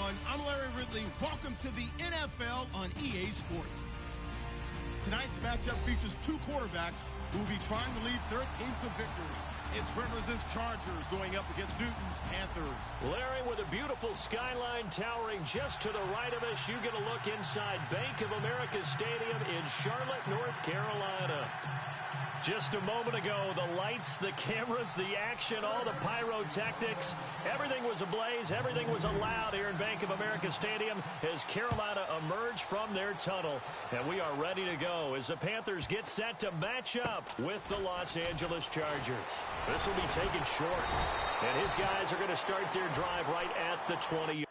everyone. I'm Larry Ridley. Welcome to the NFL on EA Sports. Tonight's matchup features two quarterbacks who will be trying to lead their teams to victory. It's Rivers' Chargers going up against Newton's Panthers. Larry, with a beautiful skyline towering just to the right of us, you get a look inside Bank of America Stadium in Charlotte, North Carolina. Just a moment ago, the lights, the cameras, the action, all the pyrotechnics, everything was ablaze, everything was allowed here in Bank of America Stadium as Carolina emerged from their tunnel. And we are ready to go as the Panthers get set to match up with the Los Angeles Chargers. This will be taken short, and his guys are going to start their drive right at the 20.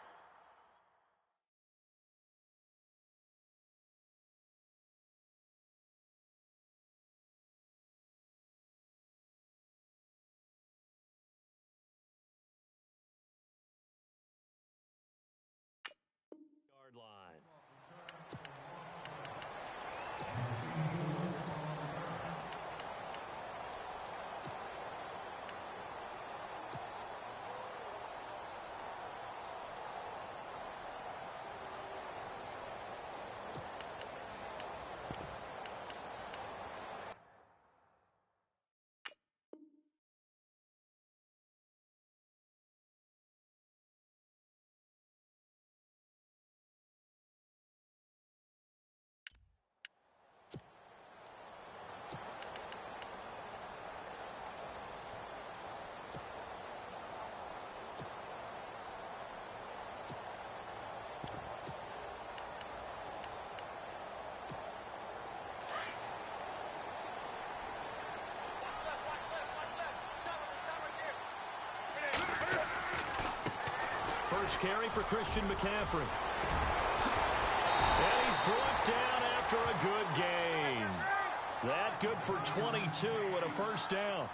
Line. First carry for Christian McCaffrey. And he's brought down after a good gain. That good for 22 and a first down.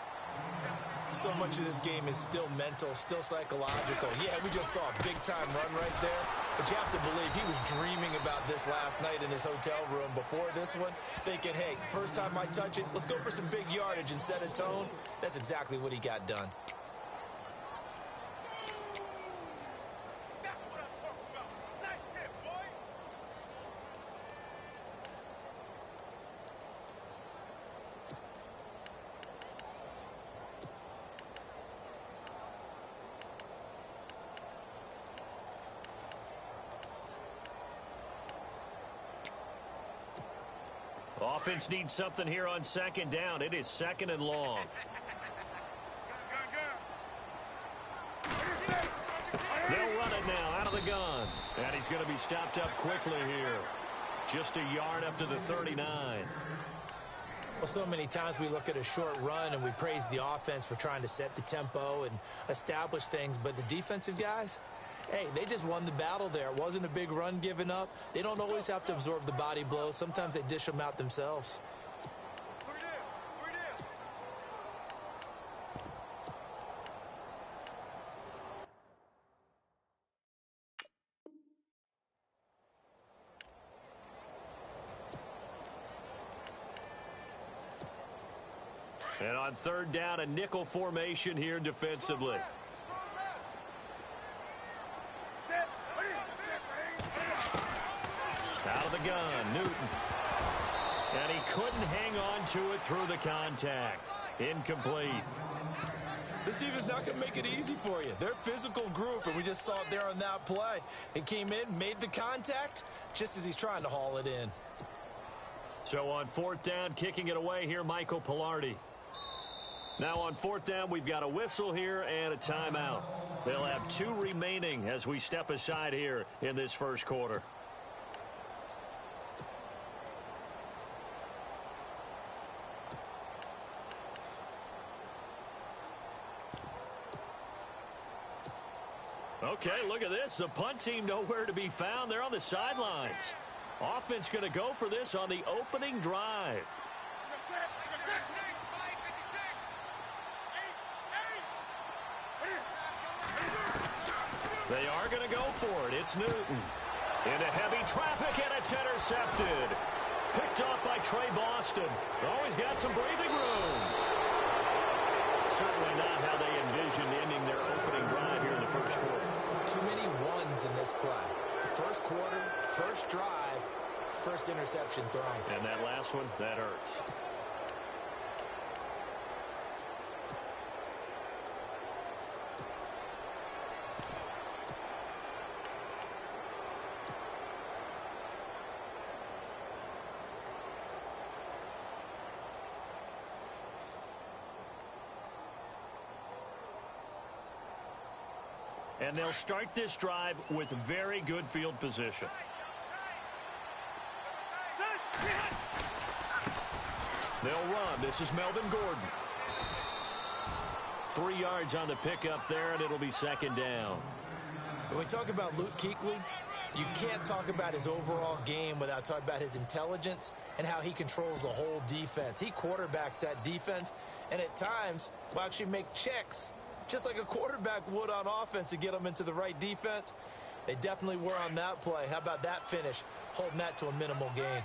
So much of this game is still mental, still psychological. Yeah, we just saw a big-time run right there. But you have to believe he was dreaming about this last night in his hotel room before this one, thinking, hey, first time I touch it, let's go for some big yardage and set a tone. That's exactly what he got done. Offense needs something here on second down. It is second and long. They'll run it now out of the gun. And he's going to be stopped up quickly here. Just a yard up to the 39. Well, so many times we look at a short run and we praise the offense for trying to set the tempo and establish things. But the defensive guys, hey, they just won the battle there. It wasn't a big run given up. They don't always have to absorb the body blows. Sometimes they dish them out themselves. And on third down, a nickel formation here defensively. Out of the gun, Newton. And he couldn't hang on to it through the contact. Incomplete. This defense not going to make it easy for you. They're a physical group, and we just saw it there on that play. He came in, made the contact, just as he's trying to haul it in. So on fourth down, kicking it away here, Michael Pilardi. Now on fourth down, we've got a whistle here and a timeout. They'll have two remaining as we step aside here in this first quarter. Okay, look at this. The punt team nowhere to be found. They're on the sidelines. Offense going to go for this on the opening drive. They are going to go for it. It's Newton. Into heavy traffic, and it's intercepted. Picked off by Trey Boston. Always got some breathing room. Certainly not how they envisioned ending their opening drive here in the first quarter. Too many ones in this play. First quarter, first drive, first interception thrown. And that last one, that hurts. And they'll start this drive with very good field position. They'll run. This is Melvin Gordon. 3 yards on the pickup there, and it'll be second down. When we talk about Luke Kuechly, you can't talk about his overall game without talking about his intelligence and how he controls the whole defense. He quarterbacks that defense, and at times will actually make checks, just like a quarterback would on offense, to get them into the right defense. They definitely were on that play. How about that finish, holding that to a minimal gain?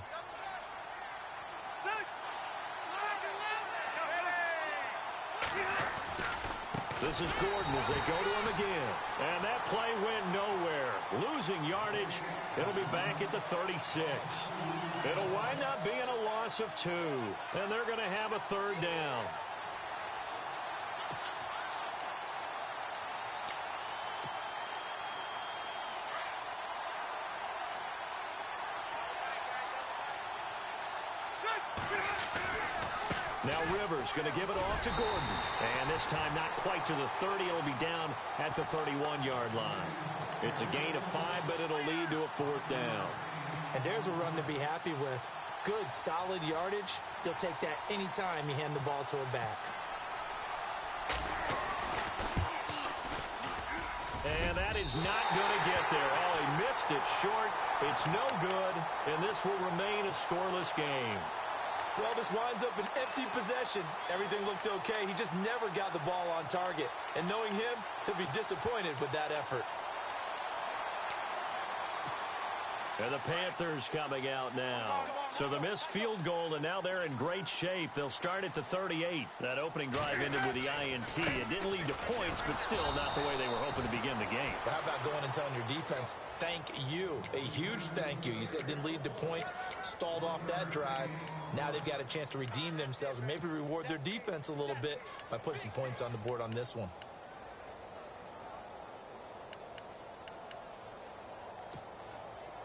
This is Gordon as they go to him again. And that play went nowhere. Losing yardage. It'll be back at the 36. It'll wind up being a loss of 2. And they're going to have a third down. Now Rivers going to give it off to Gordon. And this time not quite to the 30. It'll be down at the 31-yard line. It's a gain of 5, but it'll lead to a fourth down. And there's a run to be happy with. Good, solid yardage. He'll take that anytime you hand the ball to a back. And that is not going to get there. Oh, he missed it short. It's no good, and this will remain a scoreless game. Well, this winds up an empty possession. Everything looked okay. He just never got the ball on target. And knowing him, he'll be disappointed with that effort. And the Panthers coming out now. So the missed field goal, and now they're in great shape. They'll start at the 38. That opening drive ended with the INT. It didn't lead to points, but still not the way they were hoping to begin the game. But how about going and telling your defense, thank you, a huge thank you. You said it didn't lead to points, stalled off that drive. Now they've got a chance to redeem themselves and maybe reward their defense a little bit by putting some points on the board on this one.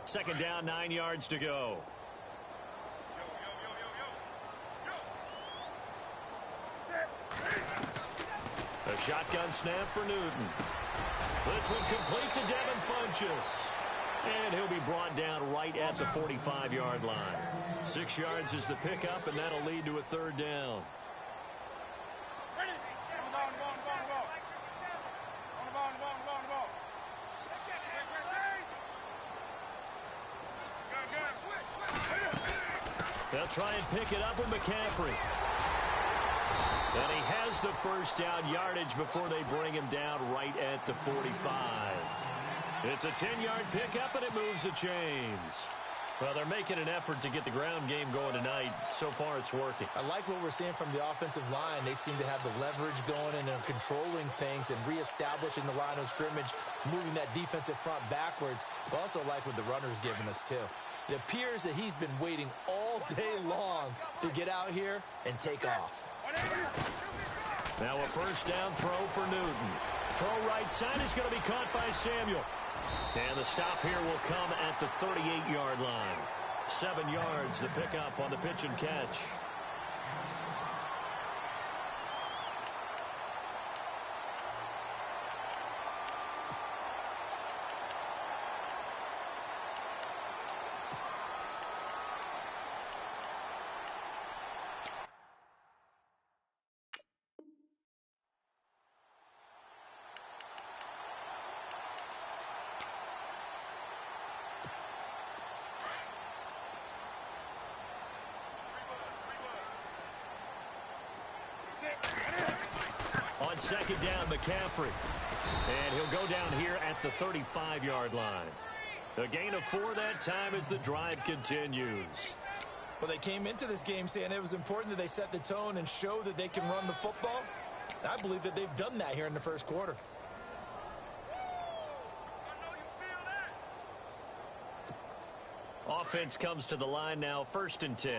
Second down, 9 yards to go. A shotgun snap for Newton. This one complete to Devin Funchess. And he'll be brought down right at the 45-yard line. 6 yards is the pickup, and that'll lead to a third down. They'll try and pick it up with McCaffrey. And he has the first down yardage before they bring him down right at the 45. It's a 10-yard pickup, and it moves the chains. Well, they're making an effort to get the ground game going tonight. So far, it's working. I like what we're seeing from the offensive line. They seem to have the leverage going and are controlling things and reestablishing the line of scrimmage, moving that defensive front backwards. But also like what the runner's giving us, too. It appears that he's been waiting all day long to get out here and take off. Now a first down throw for Newton. Throw right side is going to be caught by Samuel. And the stop here will come at the 38-yard line. 7 yards, the pickup on the pitch and catch. On second down, McCaffrey. And he'll go down here at the 35-yard line. A gain of 4 that time as the drive continues. Well, they came into this game saying it was important that they set the tone and show that they can run the football. I believe that they've done that here in the first quarter. Offense comes to the line now, 1st and 10.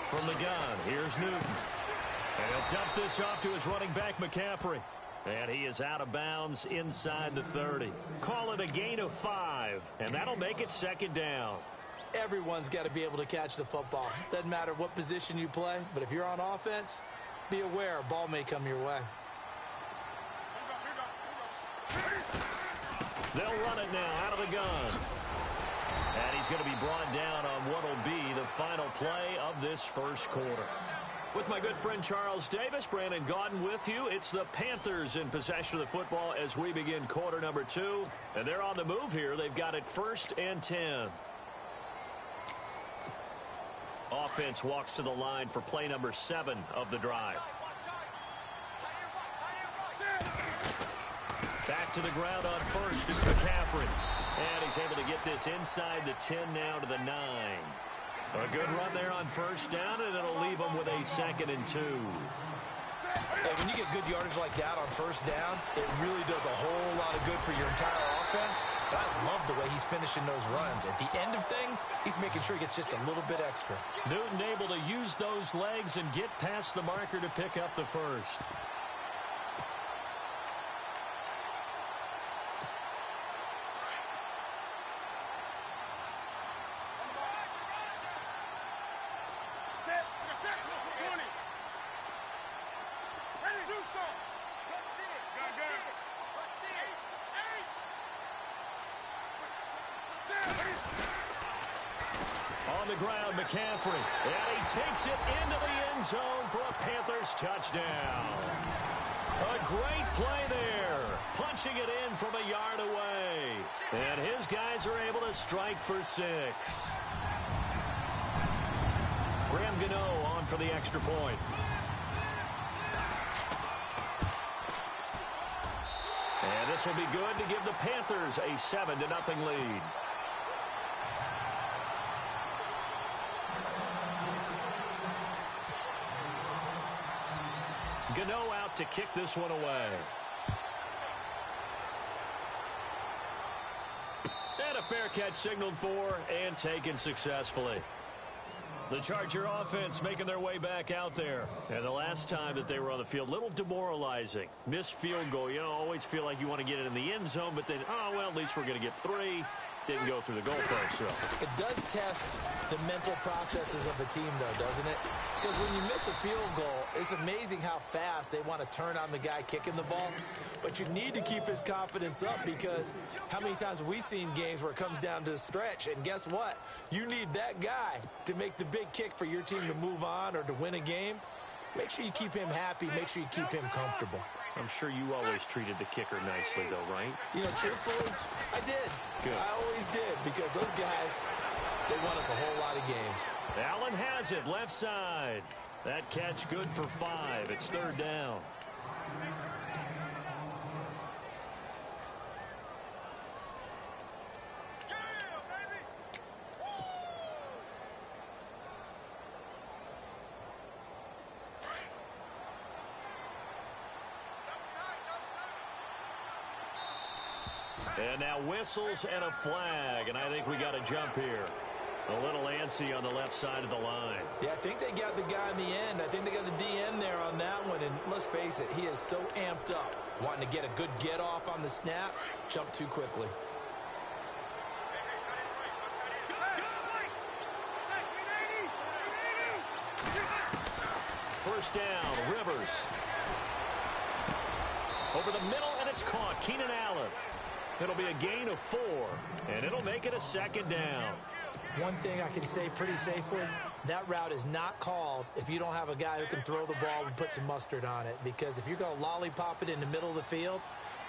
From the gun, here's Newton. And he'll dump this off to his running back, McCaffrey. And he is out of bounds inside the 30. Call it a gain of 5, and that'll make it 2nd down. Everyone's got to be able to catch the football. Doesn't matter what position you play, but if you're on offense, be aware a ball may come your way. They'll run it now out of the gun. And he's going to be brought down on what will be the final play of this first quarter. With my good friend Charles Davis, Brandon Gaudin with you. It's the Panthers in possession of the football as we begin quarter number 2. And they're on the move here. They've got it 1st and 10. Offense walks to the line for play number 7 of the drive. Back to the ground on 1st. It's McCaffrey. And he's able to get this inside the 10 now to the 9. A good run there on 1st down, and it'll leave him with a 2nd and 2. Hey, when you get good yardage like that on 1st down, it really does a whole lot of good for your entire offense. But I love the way he's finishing those runs. At the end of things, he's making sure he gets just a little bit extra. Newton able to use those legs and get past the marker to pick up the 1st. On the ground, McCaffrey. And he takes it into the end zone for a Panthers touchdown. A great play there. Punching it in from a yard away. And his guys are able to strike for 6. Graham Gano on for the extra point. And this will be good to give the Panthers a 7-0 lead. Gano out to kick this one away. And a fair catch signaled for and taken successfully. The Charger offense making their way back out there. And the last time that they were on the field, a little demoralizing. Missed field goal. You know, always feel like you want to get it in the end zone, but then, oh, well, at least we're going to get 3. Didn't go through the goalpost, so. It does test the mental processes of a team, though, doesn't it? Because when you miss a field goal, it's amazing how fast they want to turn on the guy kicking the ball. But you need to keep his confidence up, because how many times have we seen games where it comes down to the stretch, and guess what? You need that guy to make the big kick for your team to move on or to win a game. Make sure you keep him happy. Make sure you keep him comfortable. I'm sure you always treated the kicker nicely, though, right? You know, truthfully, I did. Good. I always did, because those guys, they won us a whole lot of games. Allen has it, left side. That catch good for 5. It's 3rd down. And now whistles and a flag, and I think we got a jump here. A little antsy on the left side of the line. Yeah, I think they got the guy in the end. I think they got the DN there on that one, and let's face it, he is so amped up, wanting to get a good get off on the snap, jump too quickly. First down, Rivers. Over the middle, and it's caught. Keenan Allen. It'll be a gain of 4, and it'll make it a 2nd down. One thing I can say pretty safely, that route is not called if you don't have a guy who can throw the ball and put some mustard on it. Because if you're going to lollipop it in the middle of the field,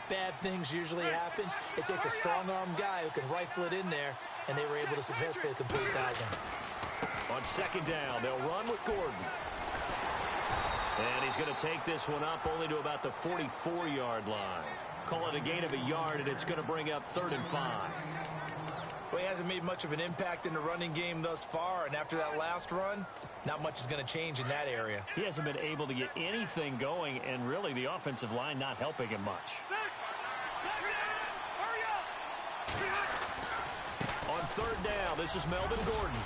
bad things usually happen. It takes a strong-armed guy who can rifle it in there, and they were able to successfully complete that one. On 2nd down, they'll run with Gordon. And he's going to take this one up only to about the 44-yard line. Call it a gain of a yard, and it's going to bring up 3rd and 5. Well, he hasn't made much of an impact in the running game thus far, and after that last run, not much is going to change in that area. He hasn't been able to get anything going, and really the offensive line not helping him much. On third down, this is Melvin Gordon.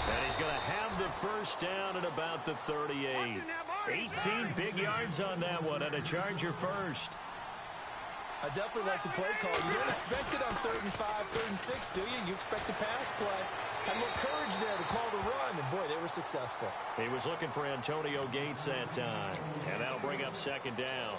And he's going to have the first down at about the 38. 18 big yards on that one, and a Charger first. I definitely like the play call. You don't expect it on 3rd and 5, 3rd and 6, do you? You expect a pass play. Had a little courage there to call the run, and boy, they were successful. He was looking for Antonio Gates that time, and that'll bring up second down.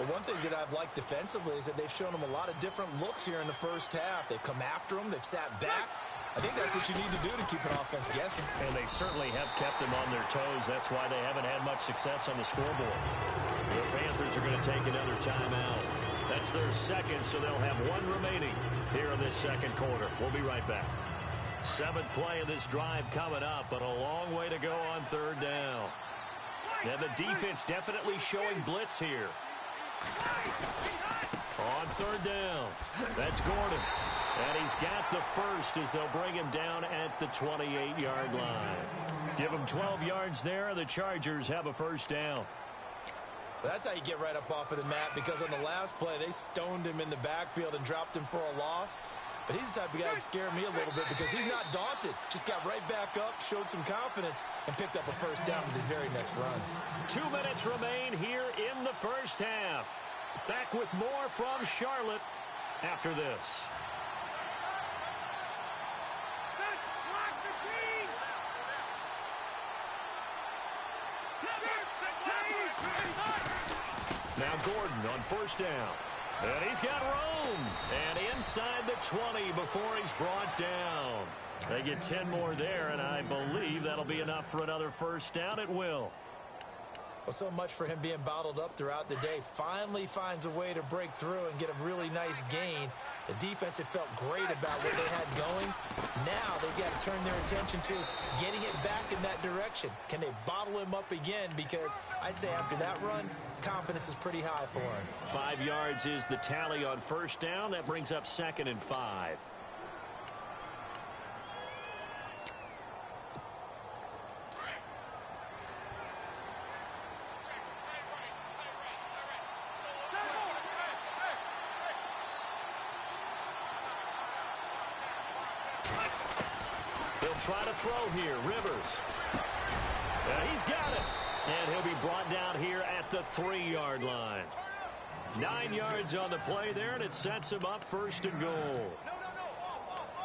But one thing that I've liked defensively is that they've shown him a lot of different looks here in the first half. They've come after him. They've sat back. I think that's what you need to do to keep an offense guessing. And they certainly have kept them on their toes. That's why they haven't had much success on the scoreboard. The Panthers are going to take another timeout. That's their second, so they'll have one remaining here in this second quarter. We'll be right back. 7th play of this drive coming up, but a long way to go on third down. And the defense definitely showing blitz here. On third down, that's Gordon. And he's got the first as they'll bring him down at the 28-yard line. Give him 12 yards there. The Chargers have a first down. That's how you get right up off of the mat, because on the last play, they stoned him in the backfield and dropped him for a loss. But he's the type of guy that scared me a little bit because he's not daunted. Just got right back up, showed some confidence, and picked up a first down with his very next run. 2 minutes remain here in the first half. Back with more from Charlotte after this. Now Gordon on first down. And he's got room. And inside the 20 before he's brought down. They get 10 more there, and I believe that'll be enough for another first down. It will. Well, so much for him being bottled up throughout the day. Finally finds a way to break through and get a really nice gain. The defense had felt great about what they had going. Now they've got to turn their attention to getting it back in that direction. Can they bottle him up again? Because I'd say after that run, confidence is pretty high for him. 5 yards is the tally on first down. That brings up 2nd and 5. They'll try to throw here. Rivers. He's got it. And he'll be brought down here at the 3-yard line. 9 yards on the play there, and it sets him up 1st and goal.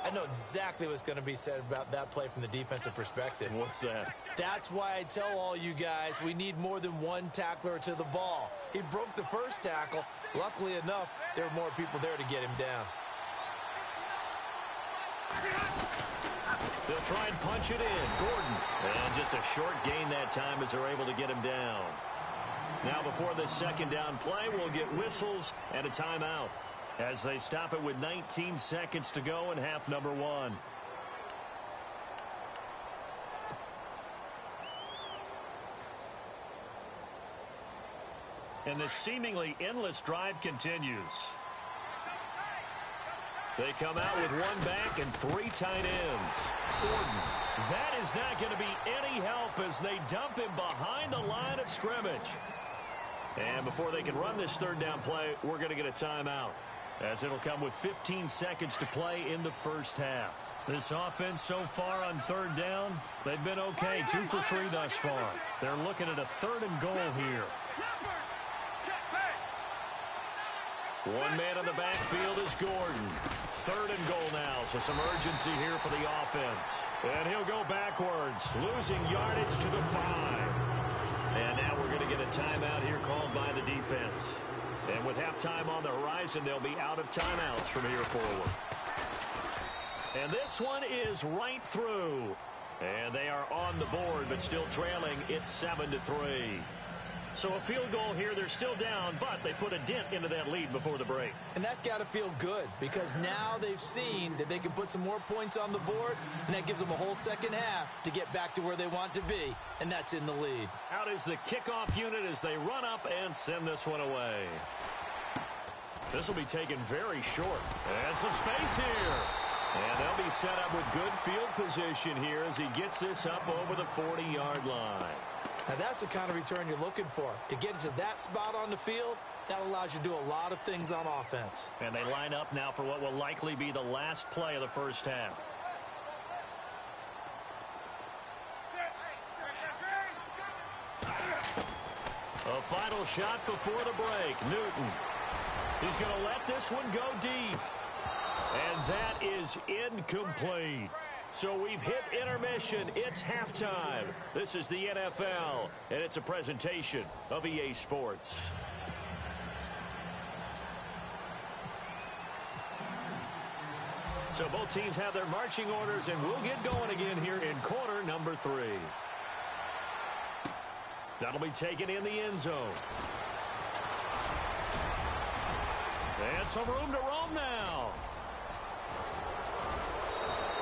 I know exactly what's going to be said about that play from the defensive perspective. What's that? That's why I tell all you guys we need more than one tackler to the ball. He broke the first tackle. Luckily enough, there were more people there to get him down. They'll try and punch it in. Gordon. And just a short gain that time as they're able to get him down. Now before this second down play, we'll get whistles and a timeout as they stop it with 19 seconds to go in half number 1. And the seemingly endless drive continues. They come out with 1 back and 3 tight ends. Gordon. That is not going to be any help as they dump him behind the line of scrimmage. And before they can run this third down play, we're going to get a timeout, as it'll come with 15 seconds to play in the first half. This offense so far on third down, they've been okay. 2 for 3 thus far. They're looking at a 3rd and goal here. 1 man in the backfield is Gordon. 3rd and goal now, so some urgency here for the offense. And he'll go backwards, losing yardage to the 5. And now we're going to get a timeout here called by the defense. And with halftime on the horizon, they'll be out of timeouts from here forward. And this one is right through. And they are on the board, but still trailing. It's 7-3. So a field goal here. They're still down, but they put a dent into that lead before the break. And that's got to feel good, because now they've seen that they can put some more points on the board, and that gives them a whole second half to get back to where they want to be, and that's in the lead. Out is the kickoff unit as they run up and send this one away. This will be taken very short. And some space here. And they'll be set up with good field position here as he gets this up over the 40-yard line. Now that's the kind of return you're looking for. To get to that spot on the field, that allows you to do a lot of things on offense. And they line up now for what will likely be the last play of the first half. A final shot before the break. Newton. He's going to let this one go deep. And that is incomplete. So we've hit intermission. It's halftime. This is the NFL, and it's a presentation of EA Sports. So both teams have their marching orders, and we'll get going again here in quarter number 3. That'll be taken in the end zone. And some room to roam now.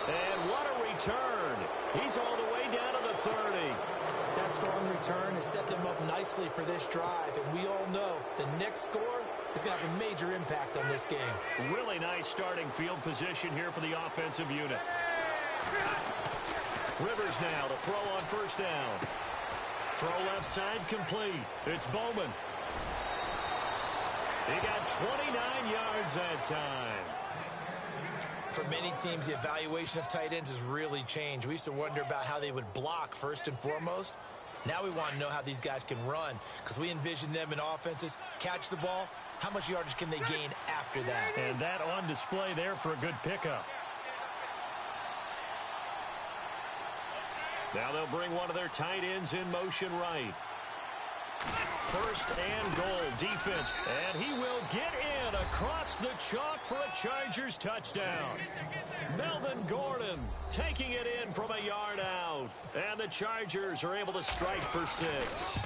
And what a return. He's all the way down to the 30. That strong return has set them up nicely for this drive, and we all know the next score is going to have a major impact on this game. Really nice starting field position here for the offensive unit. Rivers now to throw on first down. Throw left side complete. It's Bowman. He got 29 yards that time. For many teams, the evaluation of tight ends has really changed. We used to wonder about how they would block first and foremost. Now we want to know how these guys can run, because we envision them in offenses, catch the ball, how much yardage can they gain after that? And that on display there for a good pickup. Now they'll bring one of their tight ends in motion right. First and goal defense. And he will get in across the chalk for a Chargers touchdown. Melvin Gordon taking it in from a yard out. And the Chargers are able to strike for 6.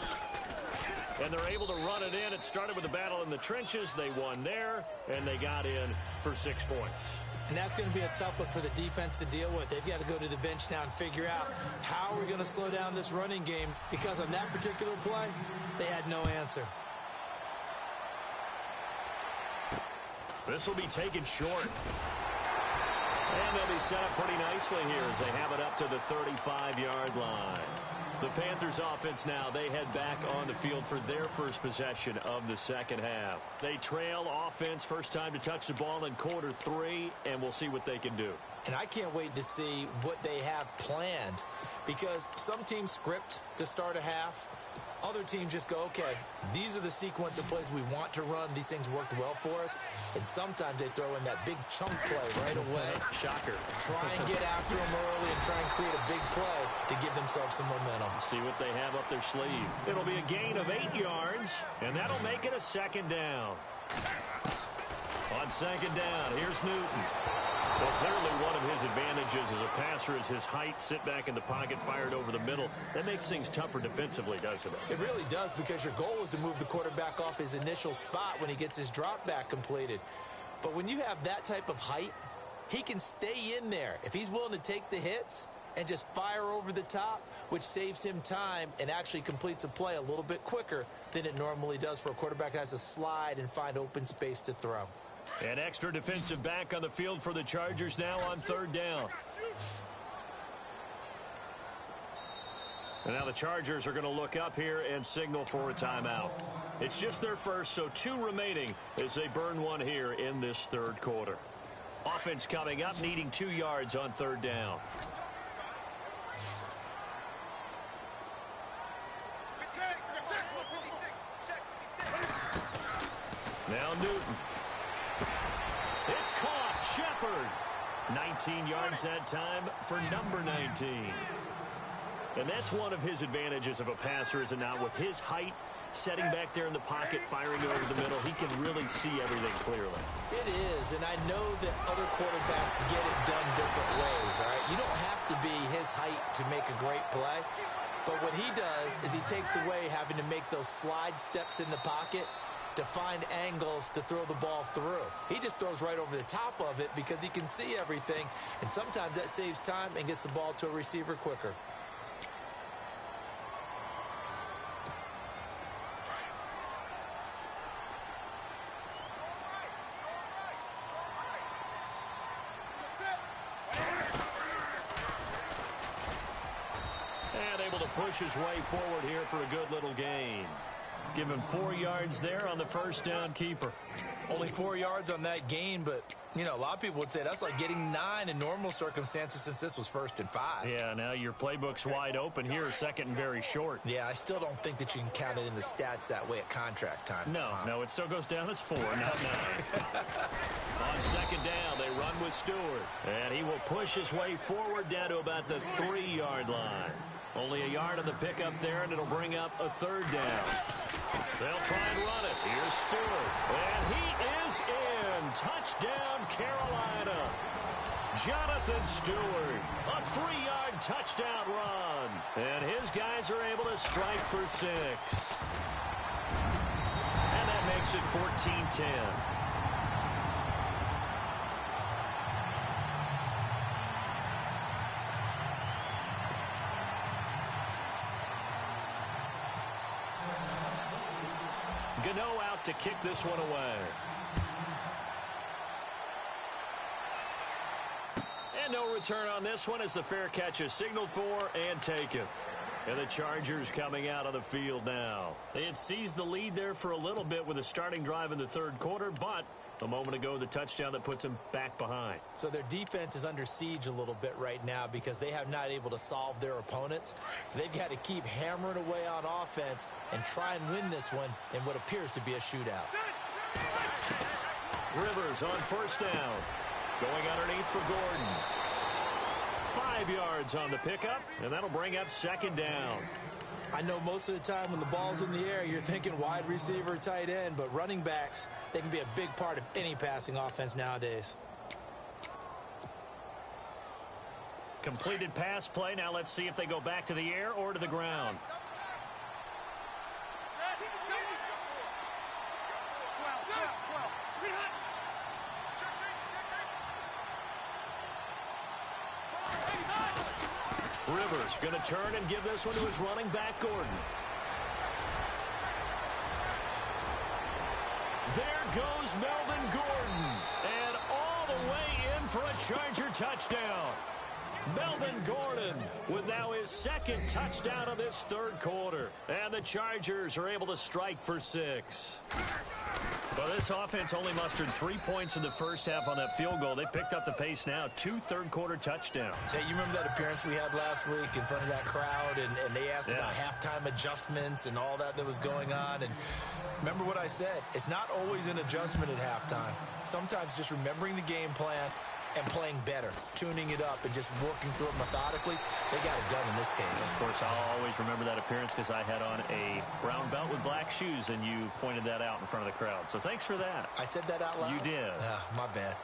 And they're able to run it in. It started with a battle in the trenches. They won there, and they got in for 6 points. And that's going to be a tough one for the defense to deal with. They've got to go to the bench now and figure out how we're going to slow down this running game, because on that particular play, they had no answer. This will be taken short. And they'll be set up pretty nicely here as they have it up to the 35-yard line. The Panthers offense now, they head back on the field for their first possession of the second half. They trail offense, first time to touch the ball in quarter 3, and we'll see what they can do. And I can't wait to see what they have planned, because some teams script to start a half. Other teams just go, okay, these are the sequence of plays we want to run. These things worked well for us. And sometimes they throw in that big chunk play right away. Shocker. Try and get after them early and try and create a big play to give themselves some momentum. See what they have up their sleeve. It'll be a gain of 8 yards, and that'll make it a second down. On second down, here's Newton. Well, clearly one of his advantages as a passer is his height, sit back in the pocket, fired over the middle. That makes things tougher defensively, doesn't it? It really does, because your goal is to move the quarterback off his initial spot when he gets his drop back completed. But when you have that type of height, he can stay in there. If he's willing to take the hits and just fire over the top, which saves him time and actually completes a play a little bit quicker than it normally does for a quarterback that has to slide and find open space to throw. An extra defensive back on the field for the Chargers now on third down. And now the Chargers are going to look up here and signal for a timeout. It's just their first, so 2 remaining as they burn one here in this third quarter. Offense coming up, needing 2 yards on third down. Now Newton. It's caught. Shepard. 19 yards that time for number 19. And that's one of his advantages of a passer, is it not? With his height, setting back there in the pocket, firing over the middle, he can really see everything clearly. It is, and I know that other quarterbacks get it done different ways, all right? You don't have to be his height to make a great play. But what he does is he takes away having to make those slide steps in the pocket to find angles to throw the ball through. He just throws right over the top of it because he can see everything, and sometimes that saves time and gets the ball to a receiver quicker. push his way forward here for a good little gain. Give him 4 yards there on the first down keeper. Only 4 yards on that gain, but, you know, a lot of people would say that's like getting 9 in normal circumstances since this was 1st and 5. Yeah, now your playbook's wide open here, 2nd and very short. Yeah, I still don't think that you can count it in the stats that way at contract time. No, it still goes down as 4, not 9. On 2nd down, they run with Stewart. And he will push his way forward down to about the 3-yard line. Only a yard on the pickup there, and it'll bring up a 3rd down. They'll try and run it. Here's Stewart. And he is in. Touchdown, Carolina. Jonathan Stewart. A 3-yard touchdown run. And his guys are able to strike for 6. And that makes it 14-10. Gano out to kick this one away. And no return on this one as the fair catch is signaled for and taken. And the Chargers coming out on the field now. They had seized the lead there for a little bit with a starting drive in the 3rd quarter, but a moment ago the touchdown that puts them back behind. So their defense is under siege a little bit right now because they have not able to solve their opponents. So they've got to keep hammering away on offense and try and win this one in what appears to be a shootout. Rivers on 1st down. Going underneath for Gordon. 5 yards on the pickup, and that'll bring up 2nd down. I know most of the time when the ball's in the air, you're thinking wide receiver, tight end, but running backs, they can be a big part of any passing offense nowadays. Completed pass play. Now let's see if they go back to the air or to the ground. Rivers going to turn and give this one to his running back, Gordon. There goes Melvin Gordon. And all the way in for a Charger touchdown. Melvin Gordon with now his 2nd touchdown of this 3rd quarter. And the Chargers are able to strike for 6. Well, this offense only mustered 3 points in the first half on that field goal. They picked up the pace now. 2 third-quarter touchdowns. Hey, you remember that appearance we had last week in front of that crowd, and they asked about halftime adjustments and all that was going on. And remember what I said. It's not always an adjustment at halftime. Sometimes just remembering the game plan and playing better, tuning it up and just working through it methodically. They got it done in this case. Of course, I'll always remember that appearance because I had on a brown belt with black shoes, and you pointed that out in front of the crowd. So thanks for that. I said that out loud? You did. My bad.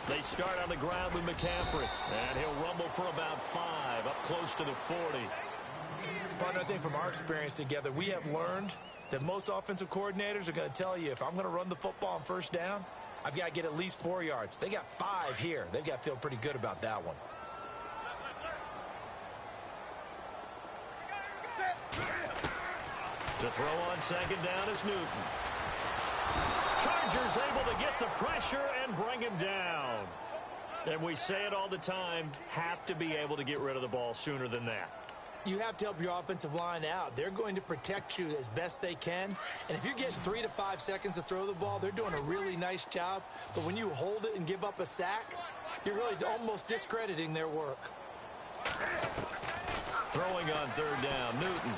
They start on the ground with McCaffrey, and he'll rumble for about 5, up close to the 40. But I think from our experience together, we have learned that most offensive coordinators are going to tell you, if I'm going to run the football on 1st down, I've got to get at least 4 yards. They got 5 here. They've got to feel pretty good about that one. To throw on 2nd down is Newton. Chargers able to get the pressure and bring him down. And we say it all the time, have to be able to get rid of the ball sooner than that. You have to help your offensive line out. They're going to protect you as best they can. And if you're getting 3 to 5 seconds to throw the ball, they're doing a really nice job. But when you hold it and give up a sack, you're really almost discrediting their work. Throwing on 3rd down, Newton.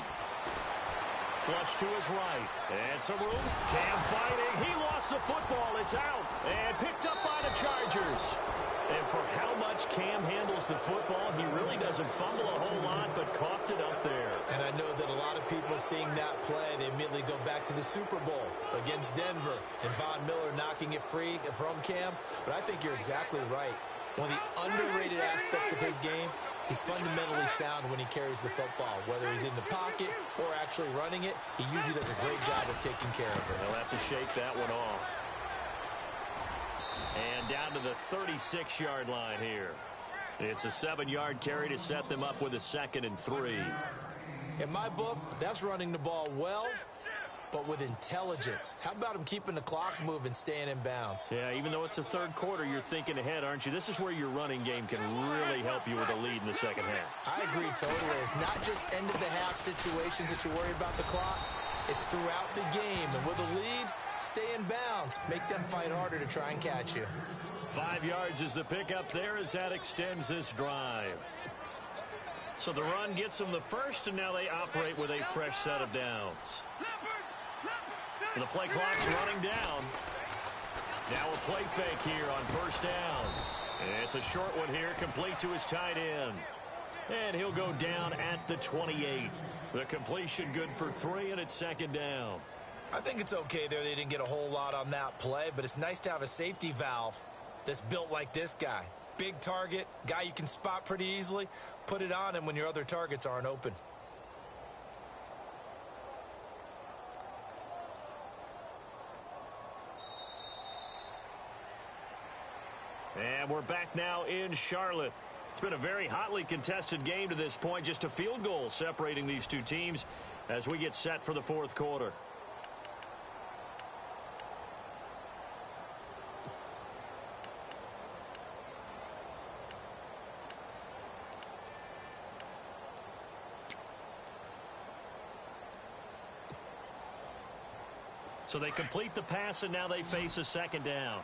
Flush to his right. And some room. Cam fighting. He lost the football. It's out. And picked up by the Chargers. And for how much Cam handles the football, he really doesn't fumble a whole lot, but coughed it up there. And I know that a lot of people seeing that play, they immediately go back to the Super Bowl against Denver and Von Miller knocking it free from Cam. But I think you're exactly right. One of the underrated aspects of his game, he's fundamentally sound when he carries the football. Whether he's in the pocket or actually running it, he usually does a great job of taking care of it. They'll have to shake that one off. And down to the 36-yard line here. It's a 7-yard carry to set them up with a 2nd and 3. In my book, that's running the ball well, but with intelligence. How about him keeping the clock moving, staying in bounds? Yeah, even though it's the third quarter, you're thinking ahead, aren't you? This is where your running game can really help you with a lead in the second half. I agree totally. It's not just end-of-the-half situations that you worry about the clock. It's throughout the game. And with a lead, stay in bounds. Make them fight harder to try and catch you. 5 yards is the pickup there as that extends this drive. So the run gets them the first, and now they operate with a fresh set of downs. The play clock's running down. Now a play fake here on first down. It's a short one here, complete to his tight end. And he'll go down at the 28. The completion good for 3, and it's 2nd down. I think it's okay there. They didn't get a whole lot on that play, but it's nice to have a safety valve that's built like this guy. Big target, guy you can spot pretty easily. Put it on him when your other targets aren't open. And we're back now in Charlotte. It's been a very hotly contested game to this point. Just a field goal separating these two teams as we get set for the fourth quarter. So they complete the pass, and now they face a 2nd down.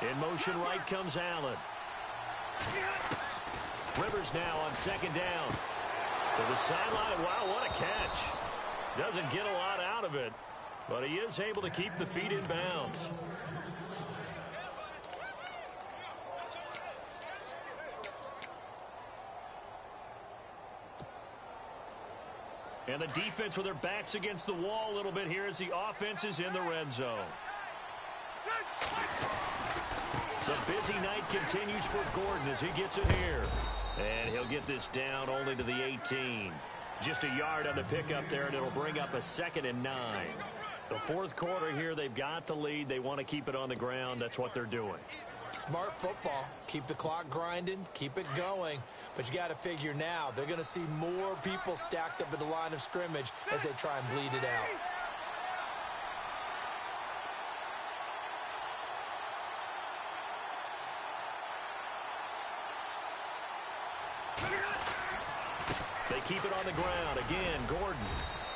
In motion right comes Allen. Rivers now on 2nd down. To the sideline. Wow, what a catch. Doesn't get a lot out of it, but he is able to keep the feet in bounds. And the defense with their backs against the wall a little bit here as the offense is in the red zone. The busy night continues for Gordon as he gets it here. And he'll get this down only to the 18. Just a yard on the pickup there, and it'll bring up a 2nd and 9. The fourth quarter here, they've got the lead. They want to keep it on the ground. That's what they're doing. Smart football. Keep the clock grinding. Keep it going. But you got to figure now, they're going to see more people stacked up at the line of scrimmage as they try and bleed it out. They keep it on the ground. Again, Gordon.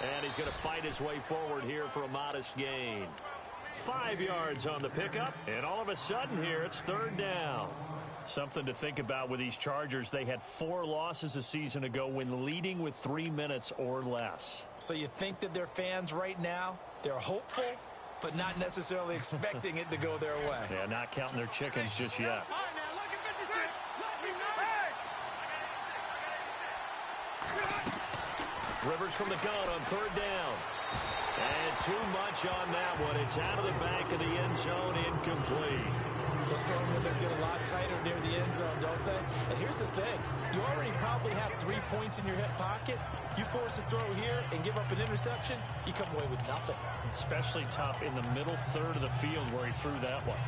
And he's going to fight his way forward here for a modest gain. 5 yards on the pickup, and all of a sudden here, it's 3rd down. Something to think about with these Chargers. They had 4 losses a season ago when leading with 3 minutes or less. So you think that their fans right now, they're hopeful, but not necessarily expecting it to go their way. Yeah, not counting their chickens just yet. Rivers from the gun on 3rd down. And too much on that one. It's out of the back of the end zone, incomplete. Those throwing windows get a lot tighter near the end zone, don't they? And here's the thing. You already probably have 3 points in your hip pocket. You force a throw here and give up an interception, you come away with nothing. Especially tough in the middle third of the field where he threw that one.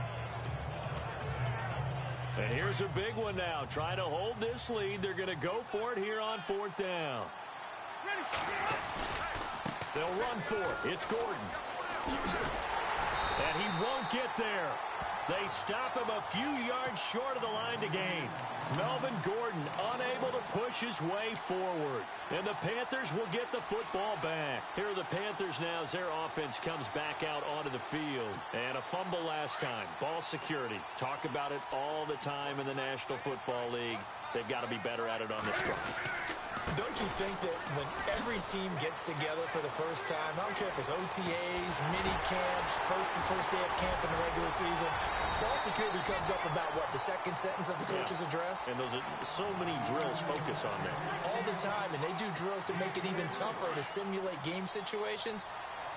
And here's a big one now. Trying to hold this lead. They're going to go for it here on 4th down. They'll run for it. It's Gordon. And he won't get there. They stop him a few yards short of the line to gain. Melvin Gordon unable to push his way forward. And the Panthers will get the football back. Here are the Panthers now as their offense comes back out onto the field. And a fumble last time. Ball security. Talk about it all the time in the National Football League. They've got to be better at it on this front. Don't you think that when every team gets together for the first time, I don't care if it's OTAs, mini camps, first day of camp in the regular season, ball security comes up about, what, the second sentence of the coach's address? And those are so many drills focus on that. All the time, and they do drills to make it even tougher to simulate game situations.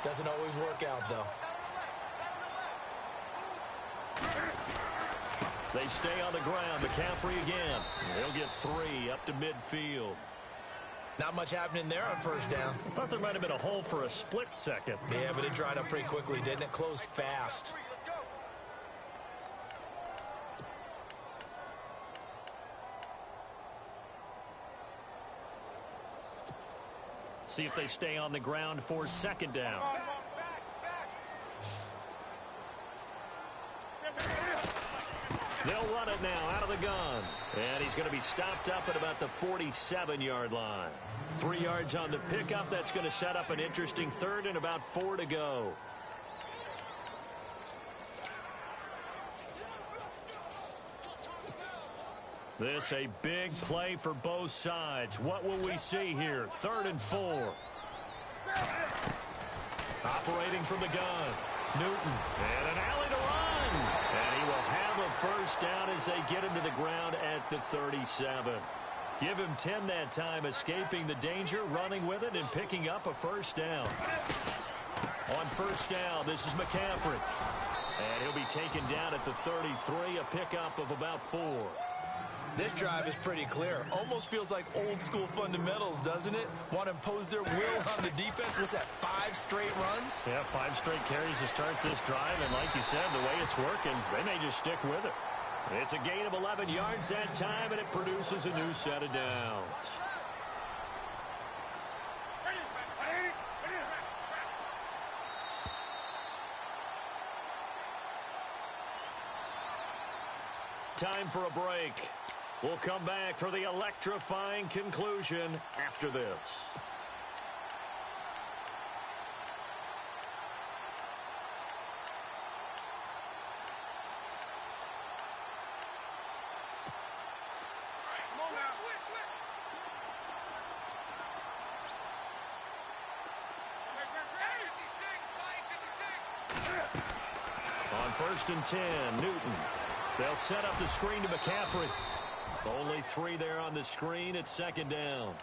Doesn't always work out, though. They stay on the ground. McCaffrey again. They'll get 3 up to midfield. Not much happening there on first down. I thought there might have been a hole for a split second. Yeah, but it dried up pretty quickly, didn't it? Closed fast. See if they stay on the ground for second down. They'll run it now out of the gun. And he's going to be stopped up at about the 47-yard line. 3 yards on the pickup. That's going to set up an interesting third and about 4 to go. This a big play for both sides. What will we see here? 3rd and 4. Operating from the gun. Newton. And an alley to run. And he will have a first down as they get him to the ground at the 37. Give him 10 that time, escaping the danger, running with it, and picking up a first down. On first down, this is McCaffrey. And he'll be taken down at the 33, a pickup of about 4. This drive is pretty clear. Almost feels like old school fundamentals, doesn't it? Want to impose their will on the defense. What's that, 5 straight runs? Yeah, 5 straight carries to start this drive. And like you said, the way it's working, they may just stick with it. It's a gain of 11 yards that time, and it produces a new set of downs. Time for a break. We'll come back for the electrifying conclusion after this. On 1st and 10, Newton. They'll set up the screen to McCaffrey. Only 3 there on the screen at 2nd down.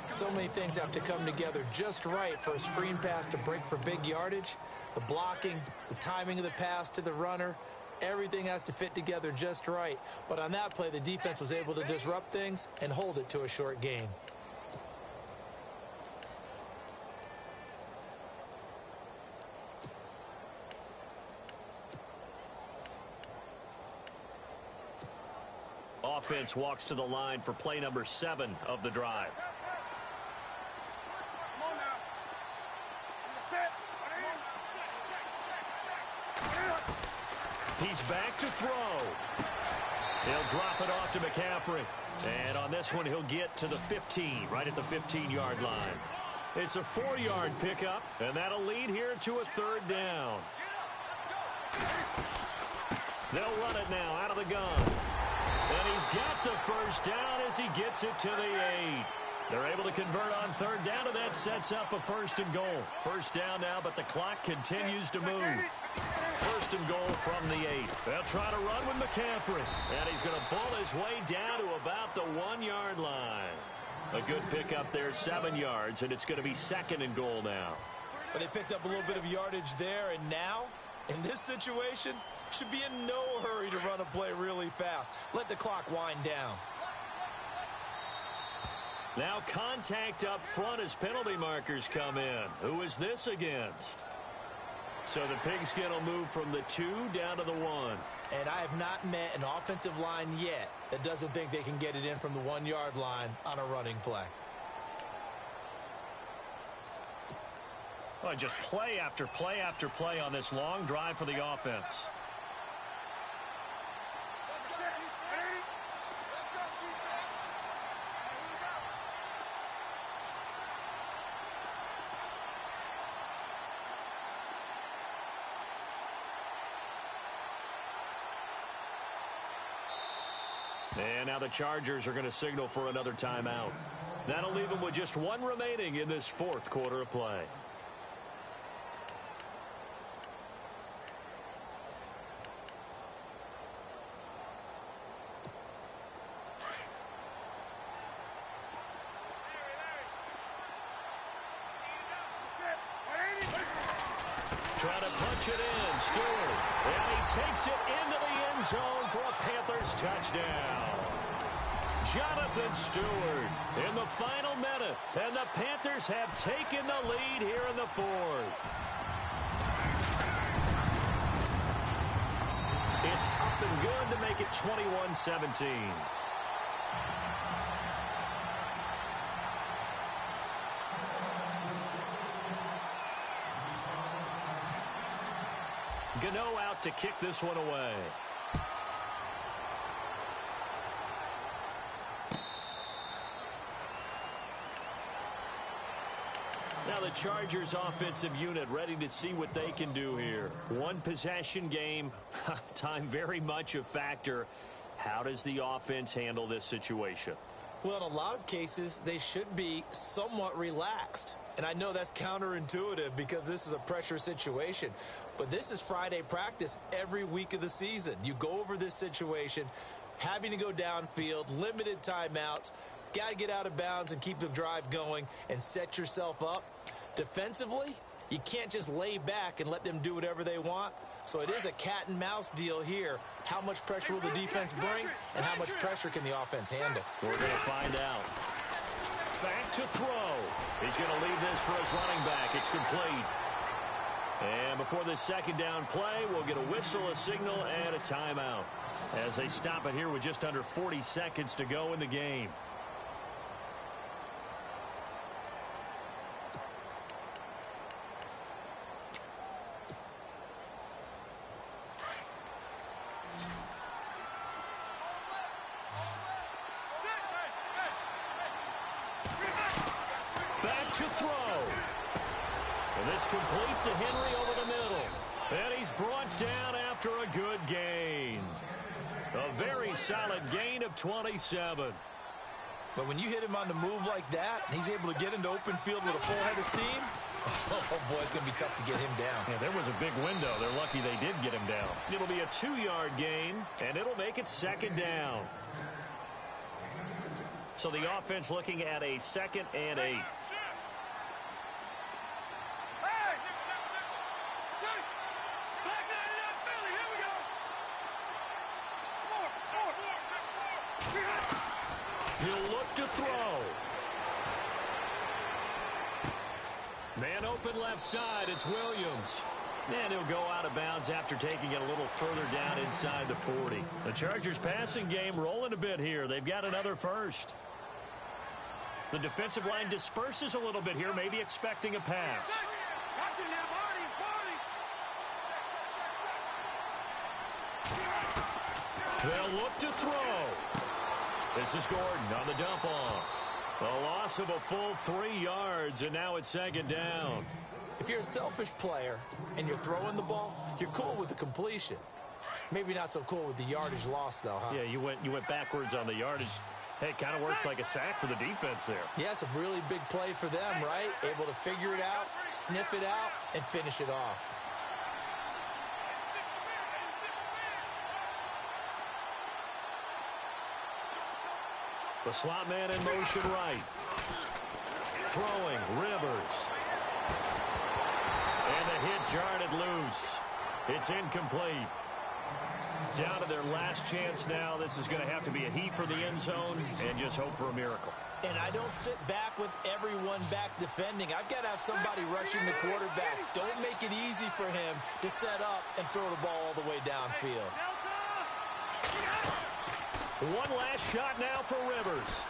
So many things have to come together just right for a screen pass to break for big yardage. The blocking, the timing of the pass to the runner, everything has to fit together just right. But on that play, the defense was able to disrupt things and hold it to a short gain. Offense walks to the line for play number 7 of the drive. He's back to throw. He'll drop it off to McCaffrey. And on this one, he'll get to the 15, right at the 15-yard line. It's a 4-yard pickup, and that'll lead here to a 3rd down. They'll run it now out of the gun. And he's got the first down as he gets it to the 8. They're able to convert on 3rd down, and that sets up a 1st and goal. First down now, but the clock continues to move. 1st and goal from the 8. They'll try to run with McCaffrey. And he's going to bull his way down to about the 1-yard line. A good pickup there, 7 yards, and it's going to be 2nd and goal now. But they picked up a little bit of yardage there, and now, in this situation, should be in no hurry to run a play really fast. Let the clock wind down. Now contact up front as penalty markers come in. Who is this against? So the pigskin will move from the 2 down to the 1. And I have not met an offensive line yet that doesn't think they can get it in from the 1-yard line on a running play. Well, just play after play after play on this long drive for the offense. And now the Chargers are going to signal for another timeout. That'll leave them with just 1 remaining in this 4th quarter of play. Trying to punch it in, Stewart. And he takes it into the end zone for a Panthers touchdown. Jonathan Stewart in the final minute. And the Panthers have taken the lead here in the fourth. It's up and good to make it 21-17. Gano out to kick this one away. Now the Chargers offensive unit ready to see what they can do here. One possession game. Time very much a factor. How does the offense handle this situation? Well, in a lot of cases, they should be somewhat relaxed. And I know that's counterintuitive because this is a pressure situation. But this is Friday practice every week of the season. You go over this situation, having to go downfield, limited timeouts, got to get out of bounds and keep the drive going and set yourself up. Defensively, you can't just lay back and let them do whatever they want. So it is a cat and mouse deal here. How much pressure will the defense bring and how much pressure can the offense handle? We're going to find out. Back to throw. He's going to leave this for his running back. It's complete. And before this second down play, we'll get a whistle, a signal, and a timeout as they stop it here with just under 40 seconds to go in the game. Back to throw. And this completes a Henry over the middle. And he's brought down after a good gain. A very solid gain of 27. But when you hit him on the move like that, and he's able to get into open field with a full head of steam, oh boy, it's going to be tough to get him down. Yeah, there was a big window. They're lucky they did get him down. It'll be a 2-yard gain, and it'll make it second down. So the offense looking at a 2nd and 8. He'll look to throw. Man open left side. It's Williams. And he'll go out of bounds after taking it a little further down inside the 40. The Chargers passing game rolling a bit here. They've got another first. The defensive line disperses a little bit here, maybe expecting a pass. They'll look to throw. This is Gordon on the dump off. A loss of a full 3 yards, and now it's second down. If you're a selfish player and you're throwing the ball, you're cool with the completion. Maybe not so cool with the yardage loss, though, huh? Yeah, you went backwards on the yardage. Hey, it kind of works like a sack for the defense there. Yeah, it's a really big play for them, right? Able to figure it out, sniff it out, and finish it off. The slot man in motion right. Throwing, Rivers. And the hit jarred it loose. It's incomplete. Down to their last chance now. This is going to have to be a heat for the end zone and just hope for a miracle. And I don't sit back with everyone back defending. I've got to have somebody rushing the quarterback. Don't make it easy for him to set up and throw the ball all the way downfield. One last shot now for Rivers.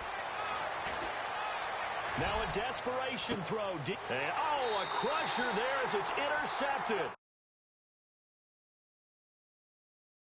Now a desperation throw. And, oh, a crusher there as it's intercepted.